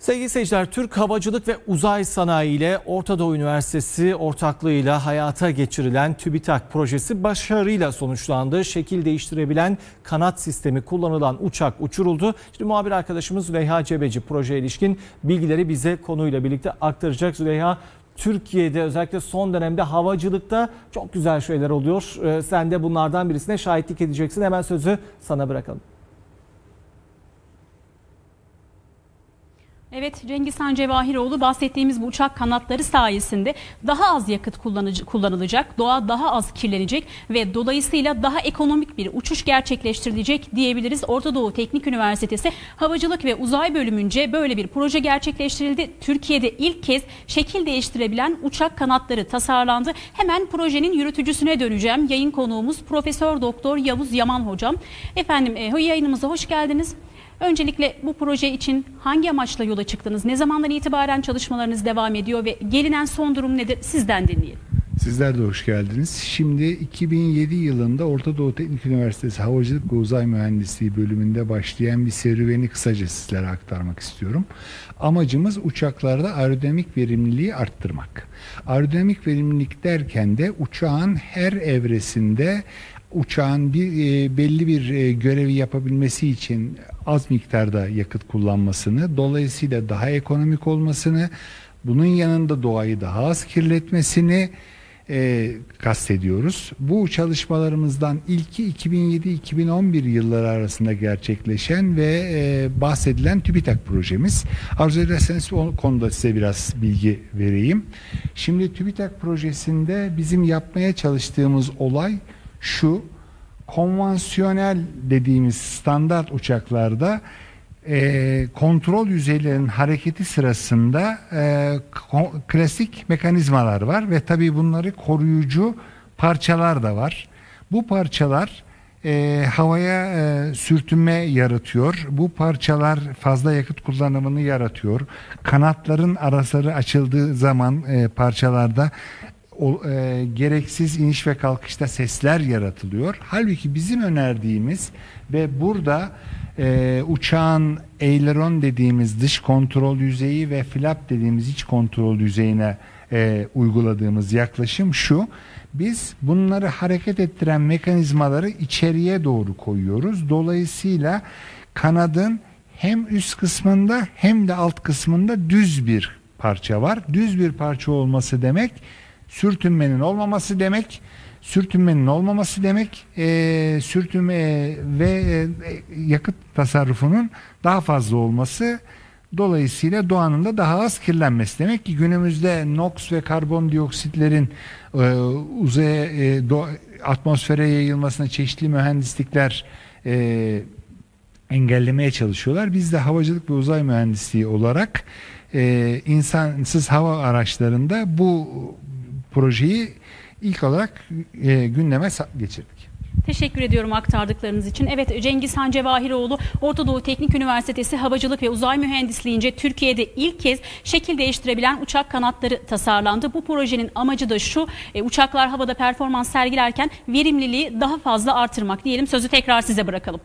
Sevgili seyirciler, Türk Havacılık ve Uzay Sanayi ile Orta Doğu Üniversitesi ortaklığıyla hayata geçirilen TÜBİTAK projesi başarıyla sonuçlandı. Şekil değiştirebilen kanat sistemi kullanılan uçak uçuruldu. Şimdi muhabir arkadaşımız Züleyha Cebeci projeye ilişkin bilgileri bize konuyla birlikte aktaracak. Züleyha, Türkiye'de özellikle son dönemde havacılıkta çok güzel şeyler oluyor. Sen de bunlardan birisine şahitlik edeceksin. Hemen sözü sana bırakalım. Evet, Cengizhan Cevahiroğlu, bahsettiğimiz bu uçak kanatları sayesinde daha az yakıt kullanılacak, doğa daha az kirlenecek ve dolayısıyla daha ekonomik bir uçuş gerçekleştirilecek diyebiliriz. Orta Doğu Teknik Üniversitesi Havacılık ve Uzay bölümünce böyle bir proje gerçekleştirildi. Türkiye'de ilk kez şekil değiştirebilen uçak kanatları tasarlandı. Hemen projenin yürütücüsüne döneceğim. Yayın konuğumuz Profesör Doktor Yavuz Yaman hocam. Efendim, yayınımıza hoş geldiniz. Öncelikle bu proje için hangi amaçla yola çıktınız? Ne zamandan itibaren çalışmalarınız devam ediyor ve gelinen son durum nedir? Sizden dinleyelim. Sizler de hoş geldiniz. Şimdi 2007 yılında Orta Doğu Teknik Üniversitesi Havacılık ve Uzay Mühendisliği bölümünde başlayan bir serüveni kısaca sizlere aktarmak istiyorum. Amacımız uçaklarda aerodinamik verimliliği arttırmak. Aerodinamik verimlilik derken de uçağın her evresinde uçağın belli bir görevi yapabilmesi için az miktarda yakıt kullanmasını, dolayısıyla daha ekonomik olmasını, bunun yanında doğayı daha az kirletmesini kastediyoruz. Bu çalışmalarımızdan ilki 2007-2011 yılları arasında gerçekleşen ve bahsedilen TÜBİTAK projemiz. Arzu ederseniz o konuda size biraz bilgi vereyim. Şimdi TÜBİTAK projesinde bizim yapmaya çalıştığımız olay şu: konvansiyonel dediğimiz standart uçaklarda kontrol yüzeylerinin hareketi sırasında klasik mekanizmalar var ve tabii bunları koruyucu parçalar da var. Bu parçalar havaya sürtünme yaratıyor. Bu parçalar fazla yakıt kullanımını yaratıyor. Kanatların araları açıldığı zaman parçalarda gereksiz iniş ve kalkışta sesler yaratılıyor. Halbuki bizim önerdiğimiz ve burada uçağın aileron dediğimiz dış kontrol yüzeyi ve flap dediğimiz iç kontrol yüzeyine uyguladığımız yaklaşım şu: biz bunları hareket ettiren mekanizmaları içeriye doğru koyuyoruz. Dolayısıyla kanadın hem üst kısmında hem de alt kısmında düz bir parça var. Düz bir parça olması demek sürtünmenin olmaması demek. Sürtünmenin olmaması demek sürtünme ve yakıt tasarrufunun daha fazla olması, dolayısıyla doğanın da daha az kirlenmesi demek ki günümüzde NOx ve karbondioksitlerin uzaya, atmosfere yayılmasına çeşitli mühendislikler engellemeye çalışıyorlar. Biz de havacılık ve uzay mühendisliği olarak insansız hava araçlarında bu projeyi ilk olarak gündeme geçirdik. Teşekkür ediyorum aktardıklarınız için. Evet, Cengizhan Cevahiroğlu, Orta Doğu Teknik Üniversitesi Havacılık ve Uzay Mühendisliğince Türkiye'de ilk kez şekil değiştirebilen uçak kanatları tasarlandı. Bu projenin amacı da şu: uçaklar havada performans sergilerken verimliliği daha fazla artırmak diyelim. Sözü tekrar size bırakalım.